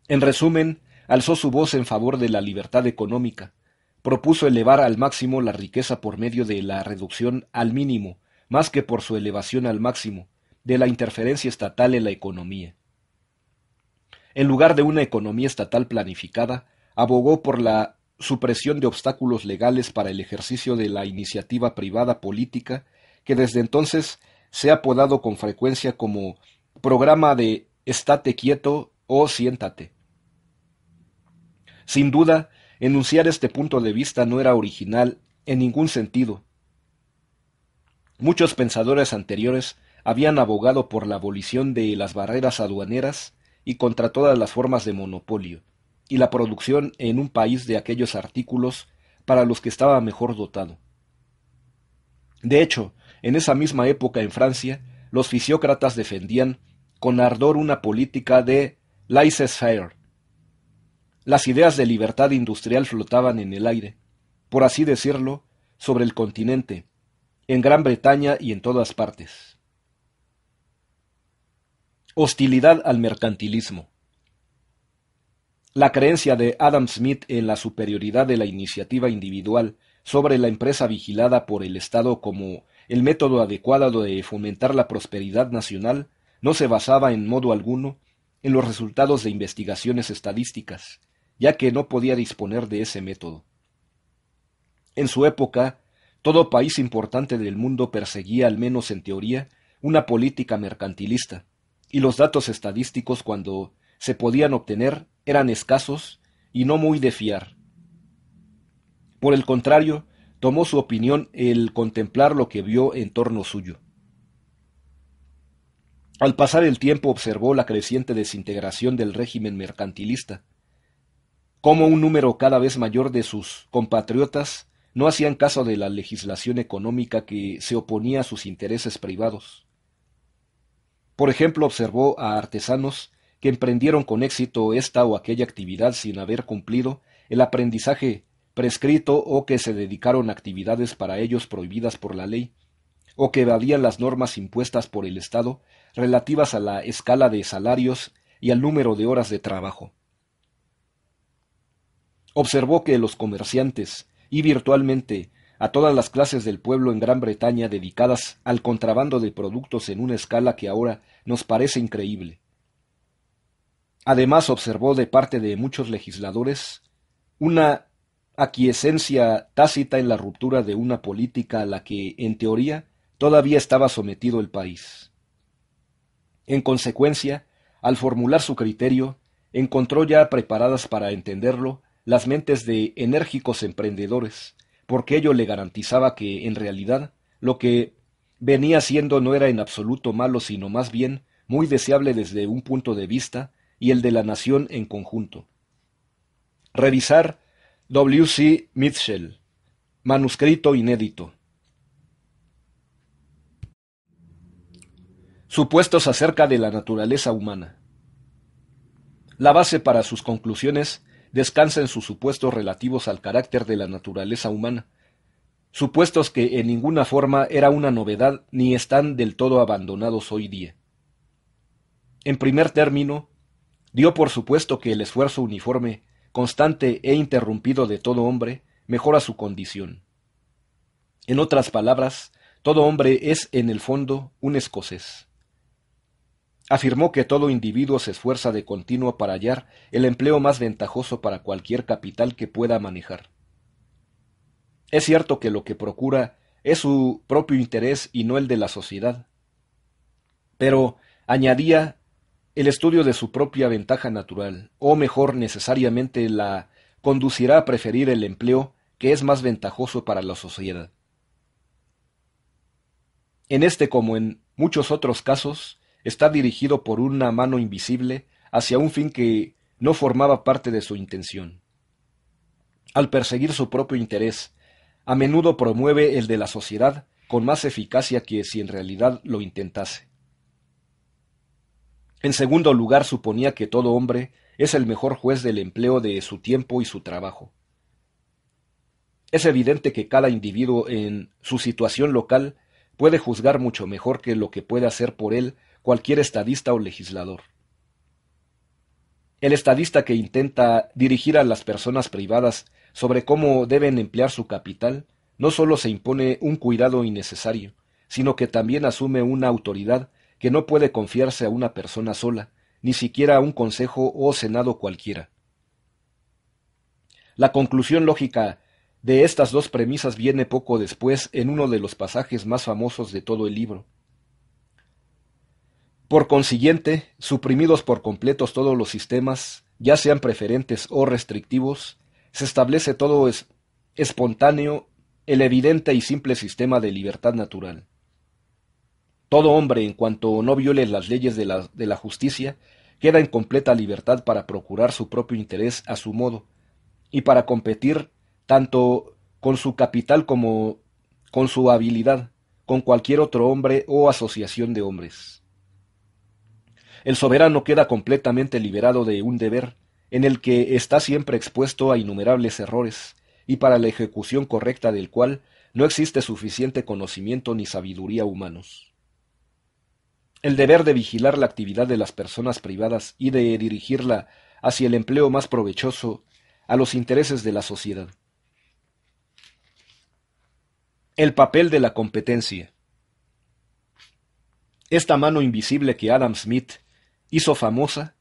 En resumen, alzó su voz en favor de la libertad económica, propuso elevar al máximo la riqueza por medio de la reducción al mínimo, más que por su elevación al máximo, de la interferencia estatal en la economía. En lugar de una economía estatal planificada, abogó por la supresión de obstáculos legales para el ejercicio de la iniciativa privada política, que desde entonces se ha apodado con frecuencia como programa de estate quieto o siéntate. Sin duda, enunciar este punto de vista no era original en ningún sentido. Muchos pensadores anteriores habían abogado por la abolición de las barreras aduaneras y contra todas las formas de monopolio, y la producción en un país de aquellos artículos para los que estaba mejor dotado. De hecho, en esa misma época en Francia, los fisiócratas defendían con ardor una política de laissez-faire. Las ideas de libertad industrial flotaban en el aire, por así decirlo, sobre el continente, en Gran Bretaña y en todas partes. Hostilidad al mercantilismo. La creencia de Adam Smith en la superioridad de la iniciativa individual sobre la empresa vigilada por el Estado como el método adecuado de fomentar la prosperidad nacional no se basaba en modo alguno en los resultados de investigaciones estadísticas, ya que no podía disponer de ese método. En su época, todo país importante del mundo perseguía, al menos en teoría, una política mercantilista, y los datos estadísticos, cuando se podían obtener, eran escasos y no muy de fiar. Por el contrario, tomó su opinión el contemplar lo que vio en torno suyo. Al pasar el tiempo observó la creciente desintegración del régimen mercantilista, cómo un número cada vez mayor de sus compatriotas no hacían caso de la legislación económica que se oponía a sus intereses privados. Por ejemplo, observó a artesanos que emprendieron con éxito esta o aquella actividad sin haber cumplido el aprendizaje prescrito o que se dedicaron a actividades para ellos prohibidas por la ley, o que evadían las normas impuestas por el Estado relativas a la escala de salarios y al número de horas de trabajo. Observó que los comerciantes y virtualmente a todas las clases del pueblo en Gran Bretaña dedicadas al contrabando de productos en una escala que ahora nos parece increíble. Además observó de parte de muchos legisladores una aquiescencia tácita en la ruptura de una política a la que, en teoría, todavía estaba sometido el país. En consecuencia, al formular su criterio, encontró ya preparadas para entenderlo las mentes de enérgicos emprendedores, porque ello le garantizaba que, en realidad, lo que venía siendo no era en absoluto malo, sino más bien muy deseable desde un punto de vista y el de la nación en conjunto. Revisar W. C. Mitchell, manuscrito inédito. Supuestos acerca de la naturaleza humana. La base para sus conclusiones descansa en sus supuestos relativos al carácter de la naturaleza humana, supuestos que en ninguna forma era una novedad ni están del todo abandonados hoy día. En primer término, dio por supuesto que el esfuerzo uniforme, constante e interrumpido de todo hombre mejora su condición. En otras palabras, todo hombre es en el fondo un escocés. Afirmó que todo individuo se esfuerza de continuo para hallar el empleo más ventajoso para cualquier capital que pueda manejar. Es cierto que lo que procura es su propio interés y no el de la sociedad. Pero, añadía, el estudio de su propia ventaja natural, o mejor necesariamente la conducirá a preferir el empleo que es más ventajoso para la sociedad. En este, como en muchos otros casos, está dirigido por una mano invisible hacia un fin que no formaba parte de su intención. Al perseguir su propio interés, a menudo promueve el de la sociedad con más eficacia que si en realidad lo intentase. En segundo lugar, suponía que todo hombre es el mejor juez del empleo de su tiempo y su trabajo. Es evidente que cada individuo en su situación local puede juzgar mucho mejor que lo que puede hacer por él cualquier estadista o legislador. El estadista que intenta dirigir a las personas privadas sobre cómo deben emplear su capital no solo se impone un cuidado innecesario, sino que también asume una autoridad que no puede confiarse a una persona sola, ni siquiera a un consejo o senado cualquiera. La conclusión lógica de estas dos premisas viene poco después en uno de los pasajes más famosos de todo el libro. Por consiguiente, suprimidos por completos todos los sistemas, ya sean preferentes o restrictivos, se establece todo espontáneo, el evidente y simple sistema de libertad natural. Todo hombre, en cuanto no viole las leyes de la justicia, queda en completa libertad para procurar su propio interés a su modo, y para competir tanto con su capital como con su habilidad, con cualquier otro hombre o asociación de hombres. El soberano queda completamente liberado de un deber en el que está siempre expuesto a innumerables errores, y para la ejecución correcta del cual no existe suficiente conocimiento ni sabiduría humanos. El deber de vigilar la actividad de las personas privadas y de dirigirla hacia el empleo más provechoso a los intereses de la sociedad. El papel de la competencia. Esta mano invisible que Adam Smith hizo famosa,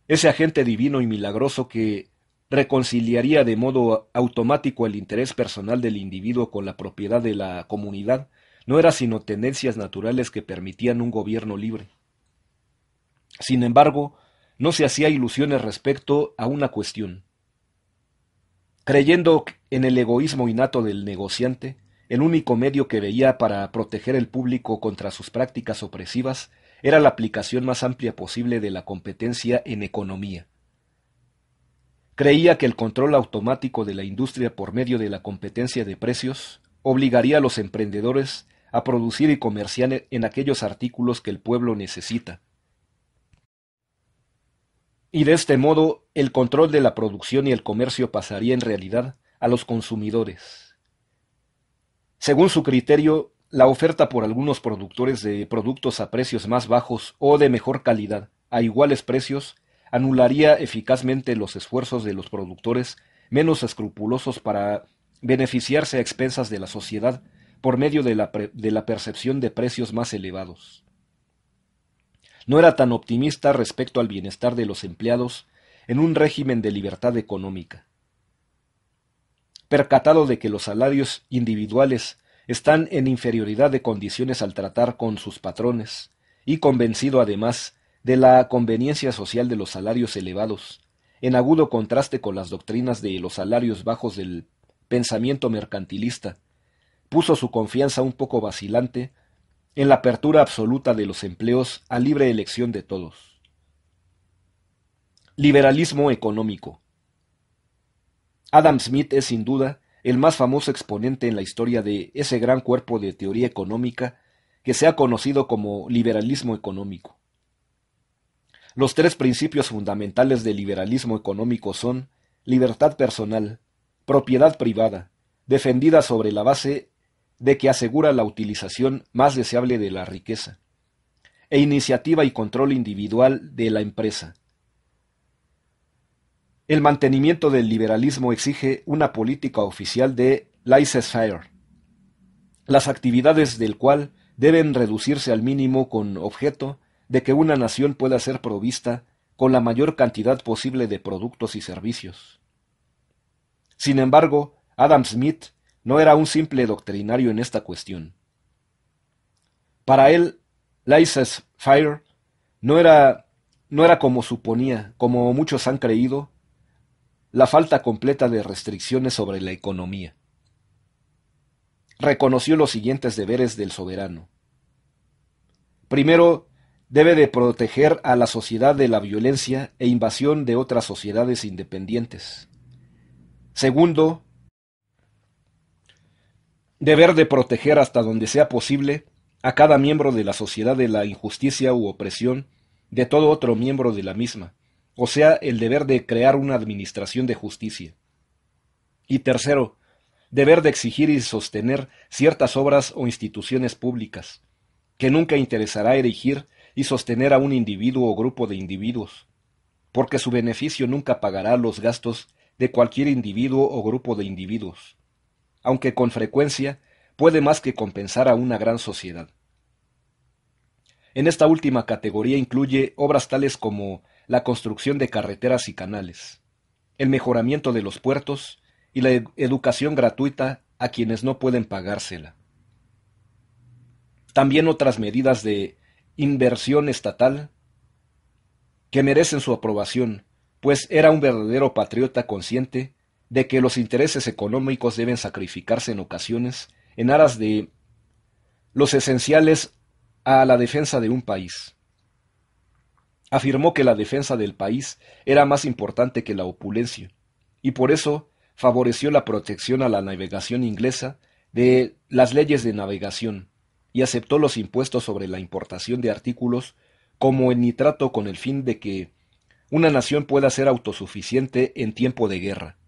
ese agente divino y milagroso que reconciliaría de modo automático el interés personal del individuo con la propiedad de la comunidad, no era sino tendencias naturales que permitían un gobierno libre. Sin embargo, no se hacía ilusiones respecto a una cuestión. Creyendo en el egoísmo innato del negociante, el único medio que veía para proteger el público contra sus prácticas opresivas era la aplicación más amplia posible de la competencia en economía. Creía que el control automático de la industria por medio de la competencia de precios obligaría a los emprendedores a producir y comerciar en aquellos artículos que el pueblo necesita. Y de este modo, el control de la producción y el comercio pasaría en realidad a los consumidores. Según su criterio, la oferta por algunos productores de productos a precios más bajos o de mejor calidad, a iguales precios, anularía eficazmente los esfuerzos de los productores menos escrupulosos para beneficiarse a expensas de la sociedad por medio de la percepción de precios más elevados. No era tan optimista respecto al bienestar de los empleados en un régimen de libertad económica. Percatado de que los salarios individuales están en inferioridad de condiciones al tratar con sus patrones, y convencido además de la conveniencia social de los salarios elevados, en agudo contraste con las doctrinas de los salarios bajos del pensamiento mercantilista, puso su confianza un poco vacilante en la apertura absoluta de los empleos a libre elección de todos. Liberalismo económico. Adam Smith es sin duda el más famoso exponente en la historia de ese gran cuerpo de teoría económica que se ha conocido como liberalismo económico. Los tres principios fundamentales del liberalismo económico son libertad personal, propiedad privada, defendida sobre la base de que asegura la utilización más deseable de la riqueza, e iniciativa y control individual de la empresa. El mantenimiento del liberalismo exige una política oficial de laissez-faire, las actividades del cual deben reducirse al mínimo con objeto de que una nación pueda ser provista con la mayor cantidad posible de productos y servicios. Sin embargo, Adam Smith no era un simple doctrinario en esta cuestión. Para él, laissez-faire no era como suponía, como muchos han creído, la falta completa de restricciones sobre la economía. Reconoció los siguientes deberes del soberano. Primero, debe de proteger a la sociedad de la violencia e invasión de otras sociedades independientes. Segundo, deber de proteger hasta donde sea posible a cada miembro de la sociedad de la injusticia u opresión de todo otro miembro de la misma, o sea, el deber de crear una administración de justicia. Y tercero, deber de exigir y sostener ciertas obras o instituciones públicas, que nunca interesará erigir y sostener a un individuo o grupo de individuos, porque su beneficio nunca pagará los gastos de cualquier individuo o grupo de individuos, aunque con frecuencia puede más que compensar a una gran sociedad. En esta última categoría incluye obras tales como la construcción de carreteras y canales, el mejoramiento de los puertos y la educación gratuita a quienes no pueden pagársela. También otras medidas de inversión estatal que merecen su aprobación, pues era un verdadero patriota consciente de que los intereses económicos deben sacrificarse en ocasiones en aras de los esenciales a la defensa de un país. Afirmó que la defensa del país era más importante que la opulencia, y por eso favoreció la protección a la navegación inglesa de las leyes de navegación, y aceptó los impuestos sobre la importación de artículos como el nitrato con el fin de que una nación pueda ser autosuficiente en tiempo de guerra.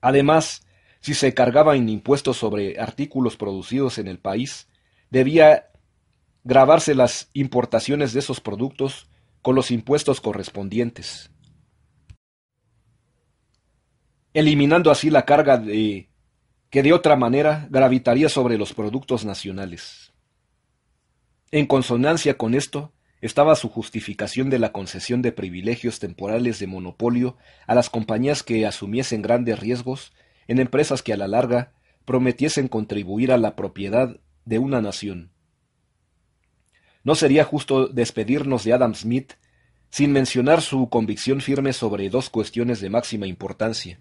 Además, si se cargaban impuestos sobre artículos producidos en el país, debía gravarse las importaciones de esos productos con los impuestos correspondientes, eliminando así la carga que de otra manera gravitaría sobre los productos nacionales. En consonancia con esto estaba su justificación de la concesión de privilegios temporales de monopolio a las compañías que asumiesen grandes riesgos en empresas que a la larga prometiesen contribuir a la propiedad de una nación. No sería justo despedirnos de Adam Smith sin mencionar su convicción firme sobre dos cuestiones de máxima importancia.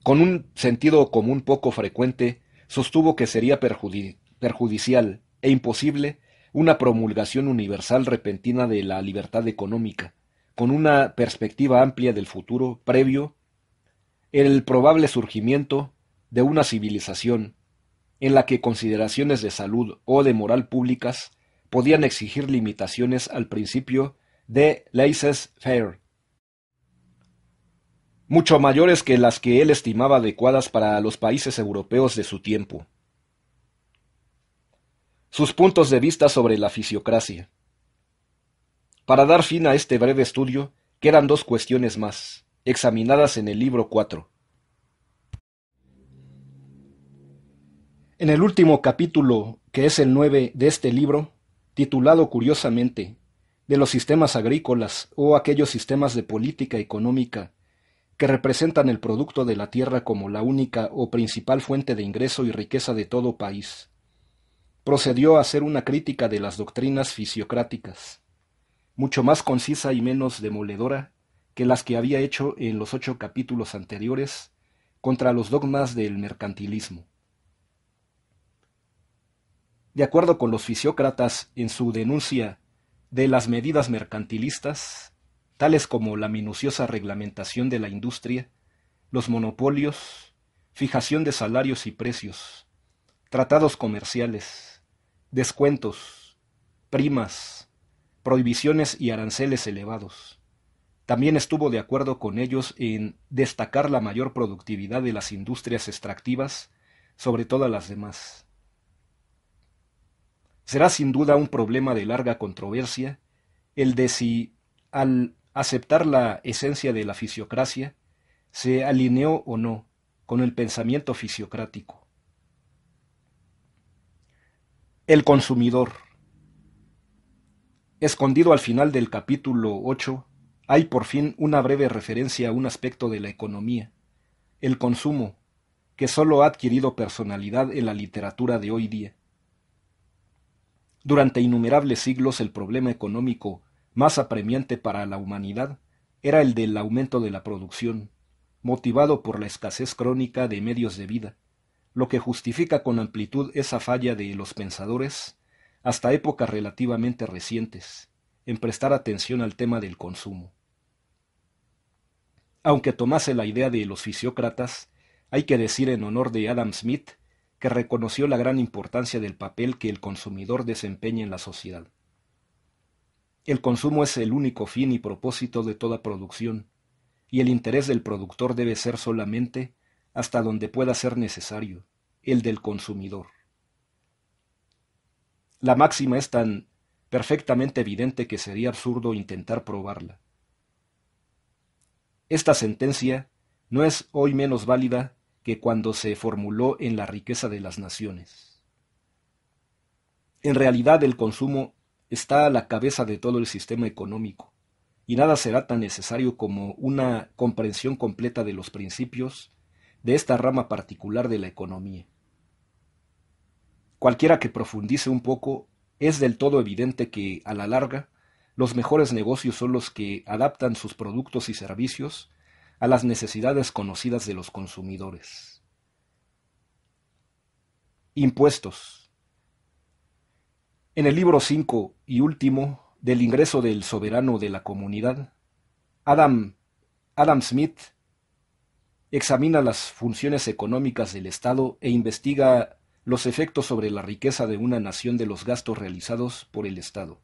Con un sentido común poco frecuente, sostuvo que sería perjudicial e imposible una promulgación universal repentina de la libertad económica, con una perspectiva amplia del futuro previo el probable surgimiento de una civilización en la que consideraciones de salud o de moral públicas podían exigir limitaciones al principio de laissez-faire, mucho mayores que las que él estimaba adecuadas para los países europeos de su tiempo. Sus puntos de vista sobre la fisiocracia. Para dar fin a este breve estudio, quedan dos cuestiones más, examinadas en el libro 4. En el último capítulo, que es el 9 de este libro, titulado curiosamente, de los sistemas agrícolas o aquellos sistemas de política económica que representan el producto de la tierra como la única o principal fuente de ingreso y riqueza de todo país, procedió a hacer una crítica de las doctrinas fisiocráticas, mucho más concisa y menos demoledora que las que había hecho en los 8 capítulos anteriores contra los dogmas del mercantilismo. De acuerdo con los fisiócratas en su denuncia de las medidas mercantilistas, tales como la minuciosa reglamentación de la industria, los monopolios, fijación de salarios y precios, tratados comerciales, descuentos, primas, prohibiciones y aranceles elevados. También estuvo de acuerdo con ellos en destacar la mayor productividad de las industrias extractivas sobre todas las demás. Será sin duda un problema de larga controversia el de si, al aceptar la esencia de la fisiocracia, se alineó o no con el pensamiento fisiocrático. El consumidor. Escondido al final del capítulo 8, hay por fin una breve referencia a un aspecto de la economía, el consumo, que sólo ha adquirido personalidad en la literatura de hoy día. Durante innumerables siglos el problema económico más apremiante para la humanidad era el del aumento de la producción, motivado por la escasez crónica de medios de vida, lo que justifica con amplitud esa falla de los pensadores, hasta épocas relativamente recientes, en prestar atención al tema del consumo. Aunque tomase la idea de los fisiócratas, hay que decir en honor de Adam Smith que reconoció la gran importancia del papel que el consumidor desempeña en la sociedad. El consumo es el único fin y propósito de toda producción, y el interés del productor debe ser solamente, hasta donde pueda ser necesario, el del consumidor. La máxima es tan perfectamente evidente que sería absurdo intentar probarla. Esta sentencia no es hoy menos válida que cuando se formuló en La riqueza de las naciones. En realidad el consumo está a la cabeza de todo el sistema económico, y nada será tan necesario como una comprensión completa de los principios de esta rama particular de la economía. Cualquiera que profundice un poco, es del todo evidente que, a la larga, los mejores negocios son los que adaptan sus productos y servicios a las necesidades conocidas de los consumidores. Impuestos. En el libro 5 y último del ingreso del soberano de la comunidad, Adam Smith examina las funciones económicas del Estado e investiga los efectos sobre la riqueza de una nación de los gastos realizados por el Estado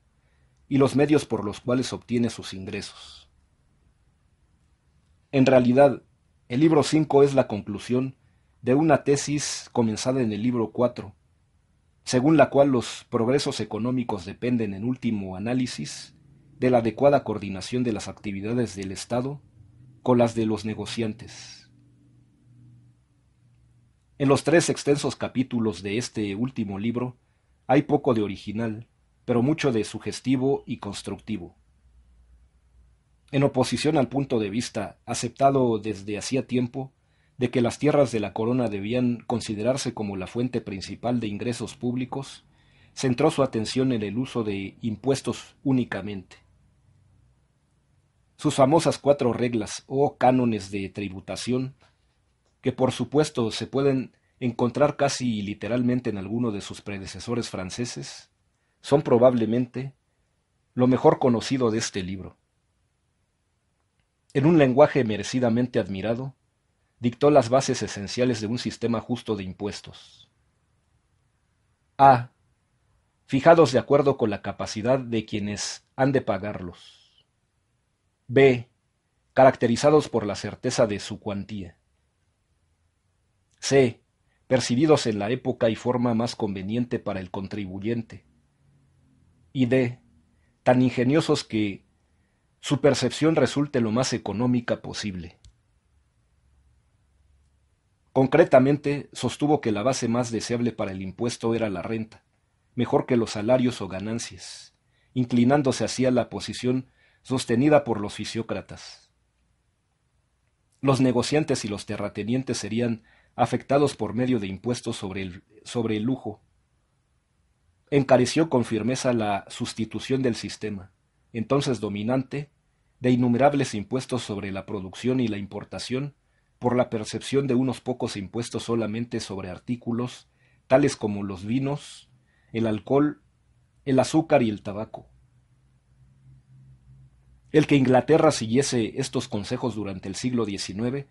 y los medios por los cuales obtiene sus ingresos. En realidad, el libro 5 es la conclusión de una tesis comenzada en el libro 4, según la cual los progresos económicos dependen en último análisis de la adecuada coordinación de las actividades del Estado con las de los negociantes. En los 3 extensos capítulos de este último libro hay poco de original, pero mucho de sugestivo y constructivo. En oposición al punto de vista aceptado desde hacía tiempo de que las tierras de la corona debían considerarse como la fuente principal de ingresos públicos, centró su atención en el uso de impuestos únicamente. Sus famosas 4 reglas o cánones de tributación, que por supuesto se pueden encontrar casi literalmente en alguno de sus predecesores franceses, son probablemente lo mejor conocido de este libro. En un lenguaje merecidamente admirado, dictó las bases esenciales de un sistema justo de impuestos. A. Fijados de acuerdo con la capacidad de quienes han de pagarlos. B. Caracterizados por la certeza de su cuantía. C. Percibidos en la época y forma más conveniente para el contribuyente. Y D. Tan ingeniosos que su percepción resulte lo más económica posible. Concretamente, sostuvo que la base más deseable para el impuesto era la renta, mejor que los salarios o ganancias, inclinándose hacia la posición sostenida por los fisiócratas. Los negociantes y los terratenientes serían afectados por medio de impuestos sobre el lujo. Encareció con firmeza la sustitución del sistema, entonces dominante, de innumerables impuestos sobre la producción y la importación, por la percepción de unos pocos impuestos solamente sobre artículos tales como los vinos, el alcohol, el azúcar y el tabaco. El que Inglaterra siguiese estos consejos durante el siglo XIX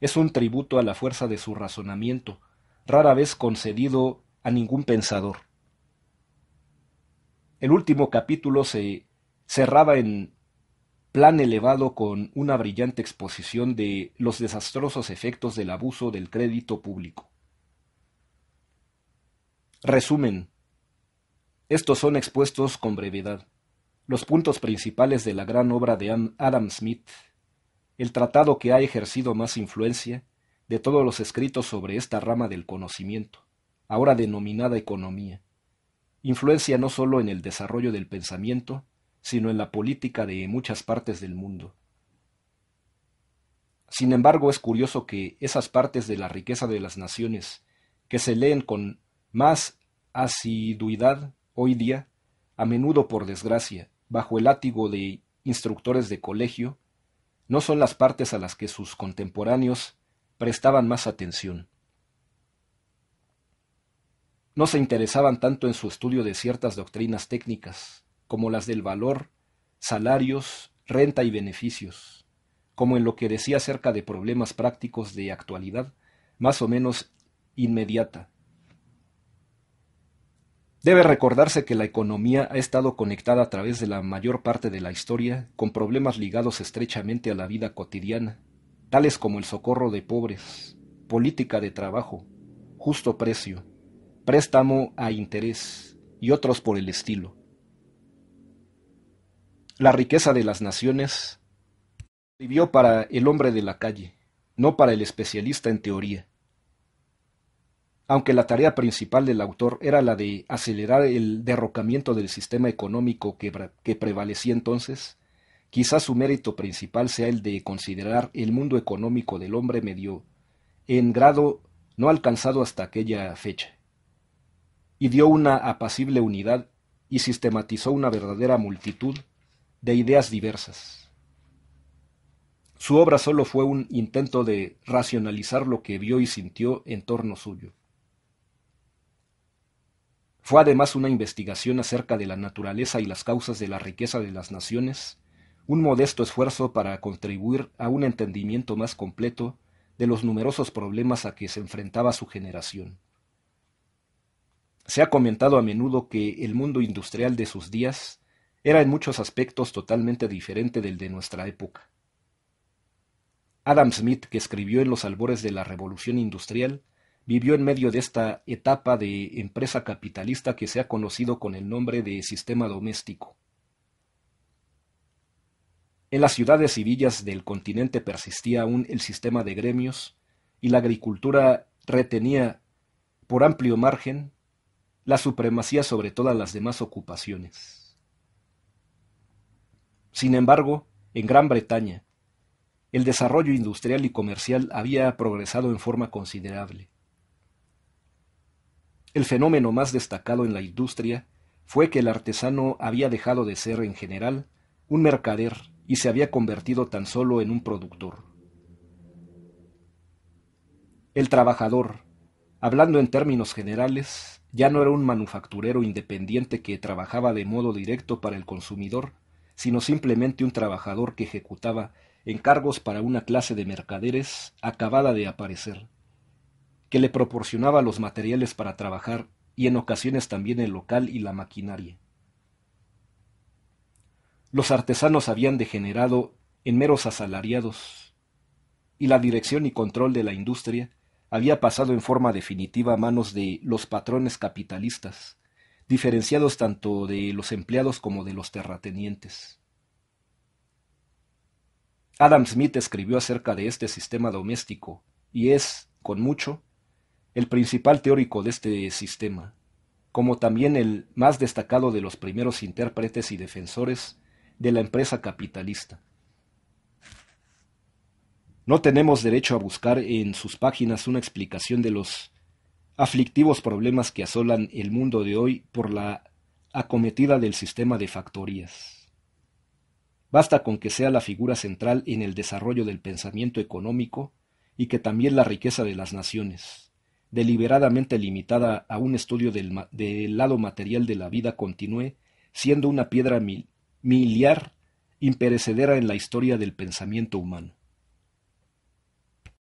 es un tributo a la fuerza de su razonamiento, rara vez concedido a ningún pensador. El último capítulo se cerraba en plan elevado con una brillante exposición de los desastrosos efectos del abuso del crédito público. Resumen. Estos son expuestos con brevedad los puntos principales de la gran obra de Adam Smith, el tratado que ha ejercido más influencia de todos los escritos sobre esta rama del conocimiento, ahora denominada economía. Influencia no sólo en el desarrollo del pensamiento, sino en la política de muchas partes del mundo. Sin embargo, es curioso que esas partes de la riqueza de las naciones, que se leen con más asiduidad hoy día, a menudo por desgracia, bajo el látigo de instructores de colegio, no son las partes a las que sus contemporáneos prestaban más atención. No se interesaban tanto en su estudio de ciertas doctrinas técnicas, como las del valor, salarios, renta y beneficios, como en lo que decía acerca de problemas prácticos de actualidad más o menos inmediata. Debe recordarse que la economía ha estado conectada a través de la mayor parte de la historia con problemas ligados estrechamente a la vida cotidiana, tales como el socorro de pobres, política de trabajo, justo precio, préstamo a interés y otros por el estilo. La riqueza de las naciones vivió para el hombre de la calle, no para el especialista en teoría. Aunque la tarea principal del autor era la de acelerar el derrocamiento del sistema económico que prevalecía entonces, quizás su mérito principal sea el de considerar el mundo económico del hombre medio en grado no alcanzado hasta aquella fecha, y dio una apacible unidad y sistematizó una verdadera multitud de ideas diversas. Su obra solo fue un intento de racionalizar lo que vio y sintió en torno suyo. Fue además una investigación acerca de la naturaleza y las causas de la riqueza de las naciones, un modesto esfuerzo para contribuir a un entendimiento más completo de los numerosos problemas a que se enfrentaba su generación. Se ha comentado a menudo que el mundo industrial de sus días era en muchos aspectos totalmente diferente del de nuestra época. Adam Smith, que escribió en los albores de la Revolución Industrial, vivió en medio de esta etapa de empresa capitalista que se ha conocido con el nombre de sistema doméstico. En las ciudades y villas del continente persistía aún el sistema de gremios y la agricultura retenía, por amplio margen, la supremacía sobre todas las demás ocupaciones. Sin embargo, en Gran Bretaña, el desarrollo industrial y comercial había progresado en forma considerable. El fenómeno más destacado en la industria fue que el artesano había dejado de ser, en general, un mercader y se había convertido tan solo en un productor. El trabajador, hablando en términos generales, ya no era un manufacturero independiente que trabajaba de modo directo para el consumidor, sino simplemente un trabajador que ejecutaba encargos para una clase de mercaderes acabada de aparecer, que le proporcionaba los materiales para trabajar y en ocasiones también el local y la maquinaria. Los artesanos habían degenerado en meros asalariados, y la dirección y control de la industria había pasado en forma definitiva a manos de los patrones capitalistas, diferenciados tanto de los empleados como de los terratenientes. Adam Smith escribió acerca de este sistema doméstico y es, con mucho, el principal teórico de este sistema, como también el más destacado de los primeros intérpretes y defensores de la empresa capitalista. No tenemos derecho a buscar en sus páginas una explicación de los aflictivos problemas que asolan el mundo de hoy por la acometida del sistema de factorías. Basta con que sea la figura central en el desarrollo del pensamiento económico y que también la riqueza de las naciones, deliberadamente limitada a un estudio del lado material de la vida, continúe siendo una piedra miliar imperecedera en la historia del pensamiento humano.